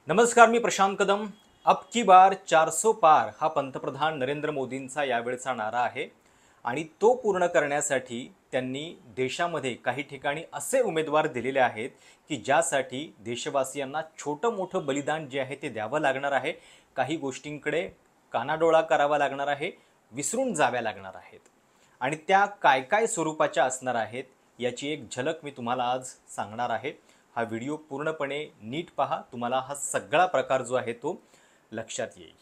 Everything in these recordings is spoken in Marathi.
नमस्कार, मी प्रशांत कदम। अब की बार 400 पार हा पंतप्रधान नरेंद्र मोदींचा यावेळचा नारा आहे आणि तो पूर्ण करण्यासाठी त्यांनी देशामध्ये काही ठिकाणी असे उमेदवार दिलेले आहेत की ज्यासाठी देशवासियांना छोटं मोठं बलिदान जे आहे ते द्यावं लागणार आहे। काही गोष्टींकडे कानाडोळा करावा लागणार आहे, विसरून जाव्या लागणार आहेत आणि त्या काय काय स्वरूपाच्या असणार आहेत याची एक झलक मी तुम्हाला आज सांगणार आहे। हा व्हिडिओ पूर्णपणे नीट पहा, तुम्हाला हा सगळा प्रकार जो आहे तो लक्षात येईल।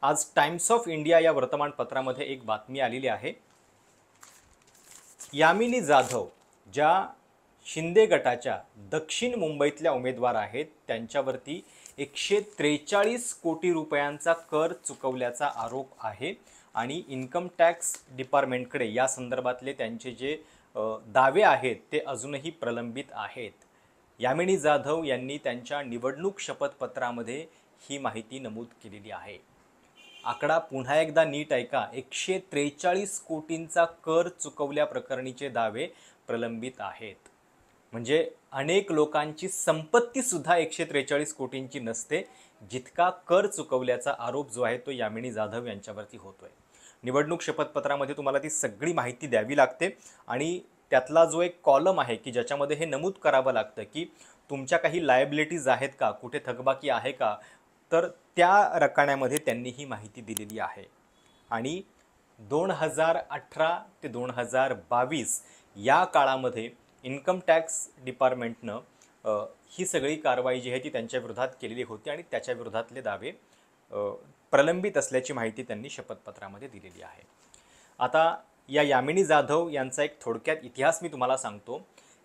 आज टाइम्स ऑफ इंडिया या वर्तमानपत्रामध्ये एक बातमी आलेली आहे। यामिनी जाधव ज्या शिंदे गटाच्या दक्षिण मुंबईतल्या उमेदवार आहेत त्यांच्यावरती 143 कोटी रुपयांचा कर चुकवल्याचा आरोप आहे आणि इन्कम टॅक्स डिपार्टमेंटकडे या संदर्भातले त्यांचे जे दावे आहेत ते अजूनही प्रलंबित आहेत। यामिनी जाधव यांनी त्यांच्या निवडणूक शपथपत्रामध्ये ही माहिती नमूद केलेली आहे। आकडा पुन्हा एकदा नीट ऐका, 143 कोटींचा कर चुकवल्या प्रकरणीचे दावे प्रलंबित आहेत। म्हणजे अनेक लोकांची संपत्ती सुद्धा 143 कोटींची नसते जितका कर चुकवल्याचा आरोप जो आहे तो यामिनी जाधव यांच्यावरती होतोय। निवडणूक शपथपत्रामध्ये तुम्हाला ती सगळी माहिती द्यावी लागते आणि त्यातला जो एक कॉलम आहे की ज्याच्यामध्ये हे नमूद करावं लागतं की तुमच्या काही लायबिलिटीज आहेत का, कुठे थकबाकी आहे का, तर त्या रकान्यामध्ये त्यांनी ही माहिती दिलेली आहे। आणि 2018 ते 2022 या काळामध्ये इन्कम टॅक्स डिपार्टमेंटनं ही सगळी कारवाई जी आहे ती त्यांच्या विरोधात केलेली होती आणि त्याच्या विरोधातले दावे प्रलंबित असल्याची माहिती त्यांनी शपथपत्रामध्ये दिलेली आहे। आता या यामिनी जाधव यांचा एक थोडक्यात इतिहास मी तुम्हाला सांगतो।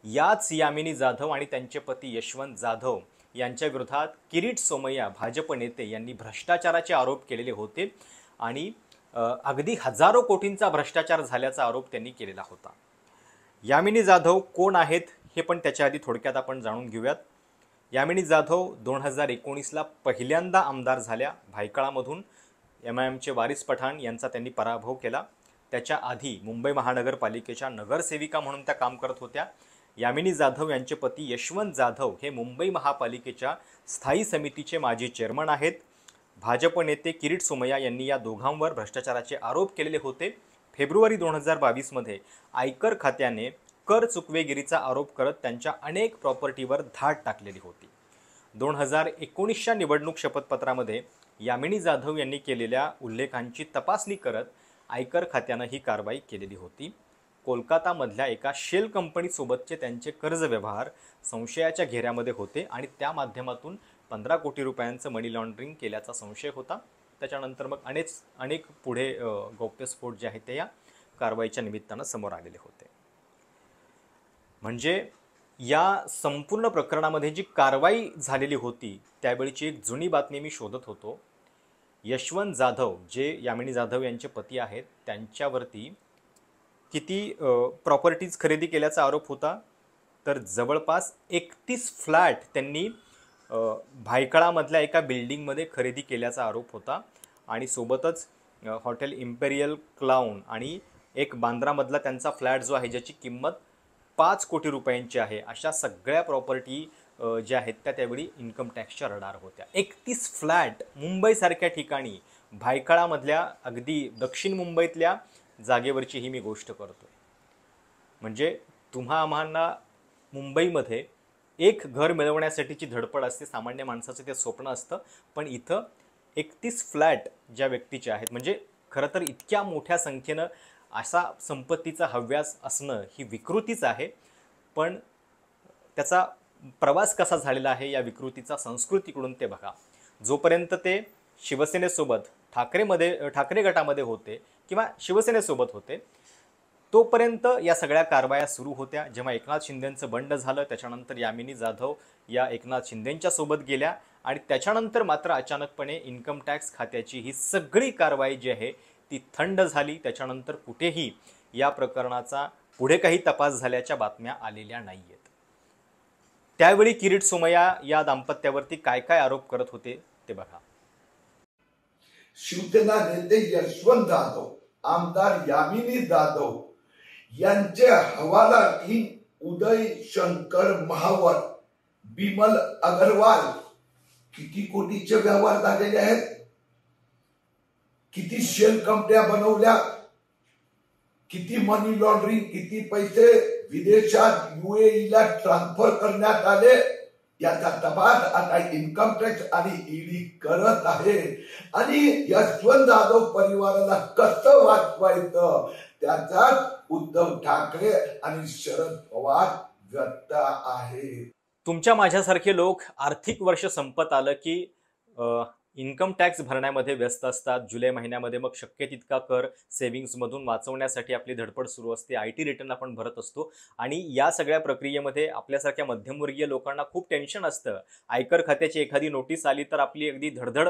याच यामिनी जाधव आणि त्यांचे पती यशवंत जाधव यांच्या विरोधात किरीट सोमय्या भाजप नेते यांनी भ्रष्टाचाराचे आरोप केलेले होते आणि अगदी हजारो कोटींचा भ्रष्टाचार झाल्याचा आरोप त्यांनी केलेला होता। यामिनी जाधव कोण आहेत हे पण त्याच्या आधी थोडक्यात आपण जाणून घेऊयात। यामिनी जाधव 2019ला पहिल्यांदा आमदार झाल्या भायखळामधून। MIMचे वारिस पठाण यांचा त्यांनी पराभव केला। त्याच्या आधी मुंबई महानगरपालिकेच्या नगरसेविका म्हणून त्या काम करत होत्या। यामिनी जाधव यांचे पती यशवंत जाधव हे मुंबई महापालिकेच्या स्थायी समितीचे माजी चेअरमन आहेत। भाजप नेते किरीट सोमय्या यांनी या दोघांवर भ्रष्टाचाराचे आरोप केलेले होते। फेब्रुवारी 2022मध्ये आयकर खात्याने कर चुकवेगिरीचा आरोप करत त्यांच्या अनेक प्रॉपर्टीवर धाड टाकलेली होती। 2019च्या निवडणूक शपथपत्रामध्ये यामिनी जाधव यांनी केलेल्या उल्लेखांची तपासणी करत आयकर खात्यानं ही कारवाई केलेली होती। कोलकातामधल्या एका शेल कंपनीसोबतचे त्यांचे कर्ज व्यवहार संशयाच्या घेऱ्यामध्ये होते आणि त्या माध्यमातून 15 कोटी रुपयांचं मनी लॉन्ड्रिंग केल्याचा संशय होता। त्याच्यानंतर मग अनेक पुढे गौप्यस्फोट जे आहेत ते या कारवाईच्या निमित्तानं समोर आलेले होते। म्हणजे या संपूर्ण प्रकरणामध्ये जी कारवाई झालेली होती त्यावेळीची एक जुनी बातमी मी शोधत होतो। यशवंत जाधव जे यामिनी जाधव यांचे पती आहेत त्यांच्यावरती किती प्रॉपर्टीज खरेदी केल्याचा आरोप होता, तर जवळपास 31 फ्लॅट त्यांनी भायखळामधल्या एका बिल्डिंगमध्ये खरेदी केल्याचा आरोप होता आणि सोबतच हॉटेल इम्पेरियल क्लाउन आणि एक बांद्रामधला त्यांचा फ्लॅट जो आहे ज्याची किंमत 5 कोटी रुपयांची आहे, अशा सगळ्या प्रॉपर्टी ज्या आहेत त्या त्यावेळी इन्कम टॅक्सच्या रडार होत्या। 31 फ्लॅट मुंबईसारख्या ठिकाणी, भायखळामधल्या अगदी दक्षिण मुंबईतल्या जागेवरची ही मी गोष्ट करतोय। म्हणजे तुम्हा आम्हाला मुंबईमध्ये एक घर मिळवण्यासाठीची धडपड असते, सामान्य माणसाचं ते स्वप्न असतं, पण इथं 31 फ्लॅट ज्या व्यक्तीचे आहेत, म्हणजे खरं तर इतक्या मोठ्या संख्येनं असा संपत्तीचा हव्यास असणं ही विकृतीच आहे। पण त्याचा प्रवास कसा झालेला आहे या विकृतीचा संस्कृतीकडून ते बघा। जोपर्यंत ते शिवसेनेसोबत ठाकरे गटामध्ये होते किंवा शिवसेनेसोबत होते तोपर्यंत या सगळ्या कारवाया सुरू होत्या। जेव्हा एकनाथ शिंदेंचं बंड झालं त्याच्यानंतर यामिनी जाधव या एकनाथ शिंदेंच्या सोबत गेल्या आणि त्याच्यानंतर मात्र अचानकपणे इन्कम टॅक्स खात्याची ही सगळी कारवाई जी आहे ती थंड झाली। त्याच्यानंतर कुठेही या प्रकरणाचा पुढे काही तपास झाल्याच्या बातम्या आलेल्या नाहीयेत। त्यावेळी किरीट सोमय्या या दाम्पत्यावरती काय काय आरोप करत होते ते बघा। शिवसेना नेते यशवंत जाधव, आमदार यामिनी जाधव यांचे हवालातील उदय शंकर महावर, बिमल अग्रवाल किती कोटीचे व्यवहार झालेले आहेत, किती शेल कंपन्या बनवल्या, किती मनी लॉन्ड्रिंग, किती पैसे विदेशात UAE ट्रान्सफर करण्यात आले, याचा तपास आता इन्कम टॅक्स आणि ईडी करत आहे. आणि यशवंत जाधव परिवाराला कसं वाचवायचं त्याचाच उद्धव ठाकरे आणि शरद पवार व्यक्त आहे. तुमच्या माझ्यासारखे लोक आर्थिक वर्ष संपत आलं की इन्कम टॅक्स भरण्यामध्ये व्यस्त असतात. जुलै महिन्यामध्ये मग शक्य तितका कर सेव्हिंग्समधून वाचवण्यासाठी आपली धडपड सुरू असते. IT रिटर्न आपण भरत असतो आणि या सगळ्या प्रक्रियेमध्ये आपल्यासारख्या मध्यमवर्गीय लोकांना खूप टेन्शन असतं. आयकर खात्याची एखादी नोटीस आली तर आपली अगदी धडधड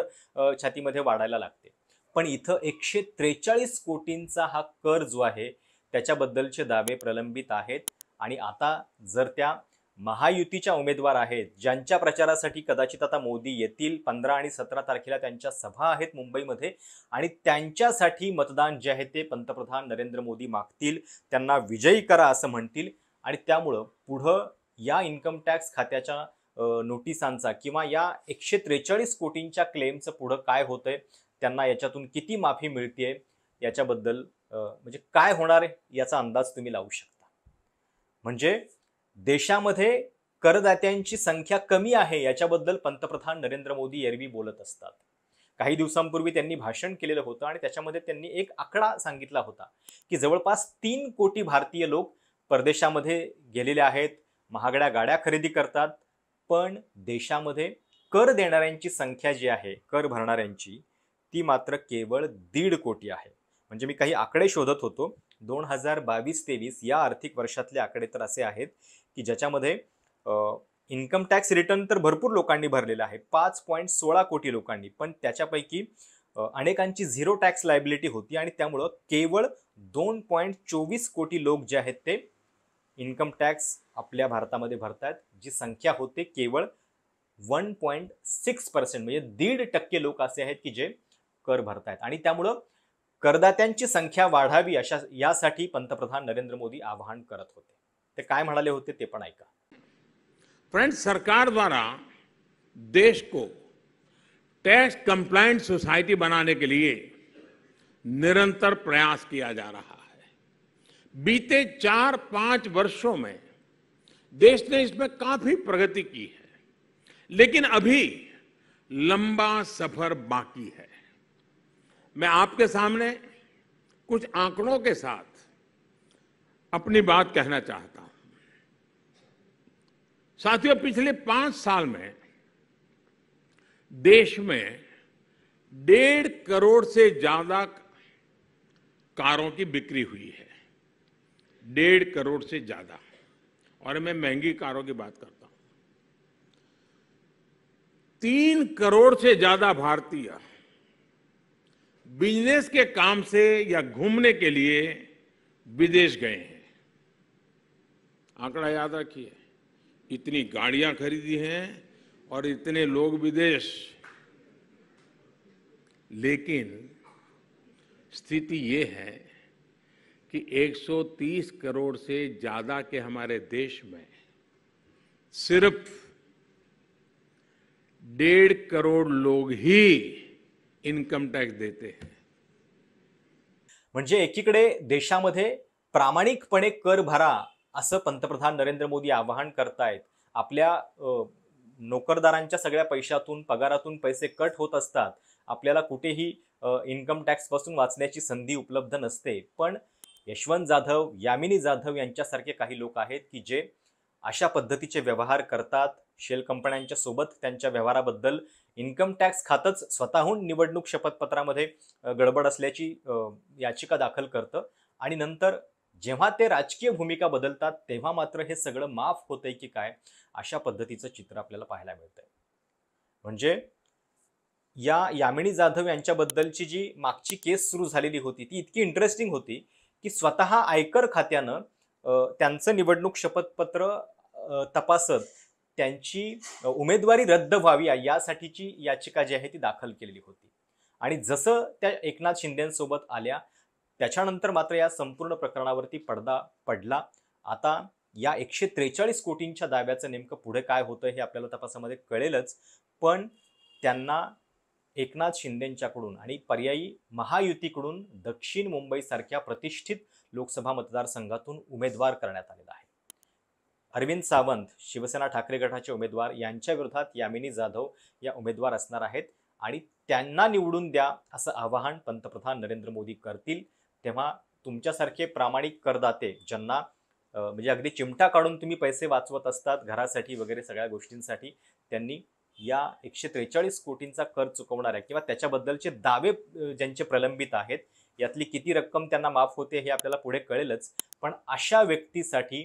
छातीमध्ये वाढायला लागते. पण इथं 143 कोटींचा हा कर जो आहे त्याच्याबद्दलचे दावे प्रलंबित आहेत. आणि आता जर त्या महायुतीच्या उमेदवार आहेत ज्यांच्या प्रचारासाठी कदाचित आता मोदी येतील, 15 आणि 17 तारखेला त्यांच्या सभा आहेत मुंबईमध्ये, आणि त्यांच्यासाठी मतदान जे आहे ते पंतप्रधान नरेंद्र मोदी मागतील, त्यांना विजयी करा असं म्हणतील. आणि त्यामुळं पुढं या इन्कम टॅक्स खात्याच्या नोटिसांचा किंवा या 143 कोटींच्या क्लेमचं पुढं काय होतंय, त्यांना याच्यातून किती माफी मिळतेय, याच्याबद्दल म्हणजे काय होणार आहे याचा अंदाज तुम्ही लावू शकता. म्हणजे देशामध्ये करदात्यांची संख्या कमी आहे याच्याबद्दल पंतप्रधान नरेंद्र मोदी एरवी बोलत असतात. काही दिवसांपूर्वी त्यांनी भाषण केलेलं होतं आणि त्याच्यामध्ये त्यांनी एक आकडा सांगितला होता की जवळपास 3 कोटी भारतीय लोक परदेशामध्ये गेलेले आहेत, महागड्या गाड्या खरेदी करतात, पण देशामध्ये कर देणाऱ्यांची संख्या जी आहे, कर भरणाऱ्यांची, ती मात्र केवळ 1.5 कोटी आहे. म्हणजे मी काही आकडे शोधत होतो. 2022-23 या आर्थिक वर्षातले आकडे तर असे आहेत की ज्याच्यामध्ये इन्कम टॅक्स रिटर्न तर भरपूर लोकांनी भरलेला आहे, 5.16 कोटी लोकांनी, पण त्याच्यापैकी अनेकांची झिरो टॅक्स लायबिलिटी होती आणि त्यामुळं केवळ 2.24 कोटी लोक जे आहेत ते इन्कम टॅक्स आपल्या भारतामध्ये भरतात. जी संख्या होते केवळ 1.6%, म्हणजे 1.5% लोक असे आहेत की जे कर भरतायत. आणि त्यामुळं करदात्यांची संख्या वाढावी अशा यासाठी पंतप्रधान नरेंद्र मोदी आवाहन करत होते. ते काय म्हणाले होते ते पण ऐका. फ्रेंड्स, सरकार द्वारा देश को टैक्स कंप्लायंट सोसाइटी बनाने के लिए निरंतर प्रयास किया जा रहा है. बीते 4-5 वर्षों में देश ने इसमें काफी प्रगति की है, लेकिन अभी लंबा सफर बाकी है. मैं आपके सामने कुछ आंकड़ों के साथ अपनी बात कहना चाहता हूं. साथियों, पिछले 5 साल में देश में 1.5 करोड़ से ज्यादा कारों की बिक्री हुई है. 1.5 करोड़ से ज्यादा, और मैं महंगी कारों की बात करता हूं. 3 करोड़ से ज्यादा भारतीय बिजनेस के काम से या घूमने के लिए विदेश गए हैं. आंकड़ा याद रखिए, इतनी गाड़ियां खरीदी हैं और इतने लोग विदेश. लेकिन स्थिति ये है कि 130 करोड़ से ज्यादा के हमारे देश में सिर्फ 1.5 करोड़ लोग ही इन्कम टॅक्स देते हैं. म्हणजे एकीकडे देशामध्ये प्रामाणिकपणे कर भरा असं पंतप्रधान नरेंद्र मोदी आवाहन करतायत. आपल्या नोकरदारांच्या सगळ्या पैशातून, पगारातून पैसे कट होत असतात. आपल्याला कुठेही इन्कम टॅक्स पासून वाचण्याची संधी उपलब्ध नसते. पण यशवंत जाधव, यामिनी जाधव यांच्यासारखे काही लोक आहेत की जे अशा पद्धतीचे व्यवहार करतात. शेल कंपन्यांच्या सोबत त्यांच्या व्यवहाराबद्दल इन्कम टॅक्स खातंच स्वतःहून निवडणूक शपथपत्रामध्ये गडबड असल्याची याचिका दाखल करतं आणि नंतर जेव्हा ते राजकीय भूमिका बदलतात तेव्हा मात्र हे सगळं माफ होतंय की काय, अशा पद्धतीचं चित्र आपल्याला पाहायला मिळतंय. म्हणजे या यामिनी जाधव यांच्याबद्दलची जी मागची केस सुरू झालेली होती ती इतकी इंटरेस्टिंग होती की स्वतः आयकर खात्यानं त्यांचं निवडणूक शपथपत्र तपासत त्यांची उमेदवारी रद्द व्हावी यासाठीची याचिका जी आहे ती दाखल केलेली होती. आणि जसं त्या एकनाथ शिंदेसोबत आल्या त्याच्यानंतर मात्र या संपूर्ण प्रकरणावरती पडदा पडला. आता या 143 कोटींच्या दाव्याचं नेमकं पुढे काय होतं हे आपल्याला तपासामध्ये कळेलच. पण त्यांना एकनाथ शिंदेंच्याकडून आणि पर्यायी महायुतीकडून दक्षिण मुंबईसारख्या प्रतिष्ठित लोकसभा मतदारसंघातून उमेदवार करण्यात आलेला आहे. अरविंद सावंत शिवसेना ठाकरे गटाचे उमेदवार यांच्या विरोधात यामिनी जाधव या उमेदवार असणार आहेत आणि त्यांना निवडून द्या असं आवाहन पंतप्रधान नरेंद्र मोदी करतील. तेव्हा तुमच्यासारखे प्रामाणिक करदाते ज्यांना म्हणजे अगदी चिमटा काढून तुम्ही पैसे वाचवत असतात घरासाठी वगैरे सगळ्या गोष्टींसाठी, त्यांनी या 143 कोटींचा कर चुकवणाऱ्या किंवा त्याच्याबद्दलचे दावे ज्यांचे प्रलंबित आहेत, यातली किती रक्कम त्यांना माफ होते हे आपल्याला पुढे कळेलच, पण अशा व्यक्तीसाठी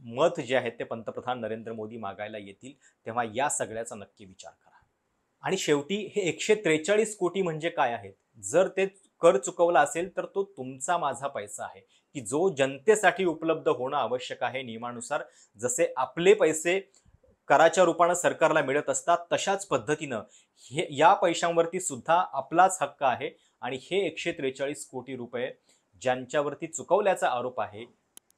मत जे आहेत ते पंतप्रधान नरेंद्र मोदी मागायला येतील. तेव्हा या सगळ्याचा नक्की विचार करा. आणि शेवटी हे 143 कोटी म्हणजे काय आहेत? जर ते कर चुकवला असेल तर तो तुमचा माझा पैसा आहे की जो जनतेसाठी उपलब्ध होणं आवश्यक आहे नियमानुसार. जसे आपले पैसे कराच्या रूपानं सरकारला मिळत असतात तशाच पद्धतीनं हे या पैशांवरती सुद्धा आपलाच हक्क आहे. आणि हे 143 कोटी रुपये ज्यांच्यावरती चुकवल्याचा आरोप आहे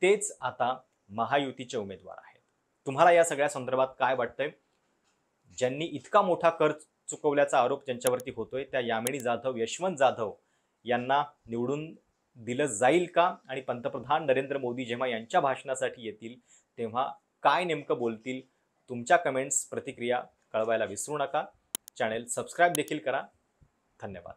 तेच आता महायुतीचे उमेदवार आहेत. तुम्हाला या सगळ्या संदर्भात काय वाटतंय? ज्यांनी इतका मोठा कर चुकवल्याचा आरोप ज्यांच्यावरती होतोय त्या यामिनी जाधव, यशवंत जाधव यांना निवडून दिलं जाईल का? आणि पंतप्रधान नरेंद्र मोदी जेव्हा यांच्या भाषणासाठी येतील तेव्हा काय नेमकं बोलतील? तुमच्या कमेंट्स, प्रतिक्रिया कळवायला विसरू नका. चॅनेल सबस्क्राईब देखील करा. धन्यवाद.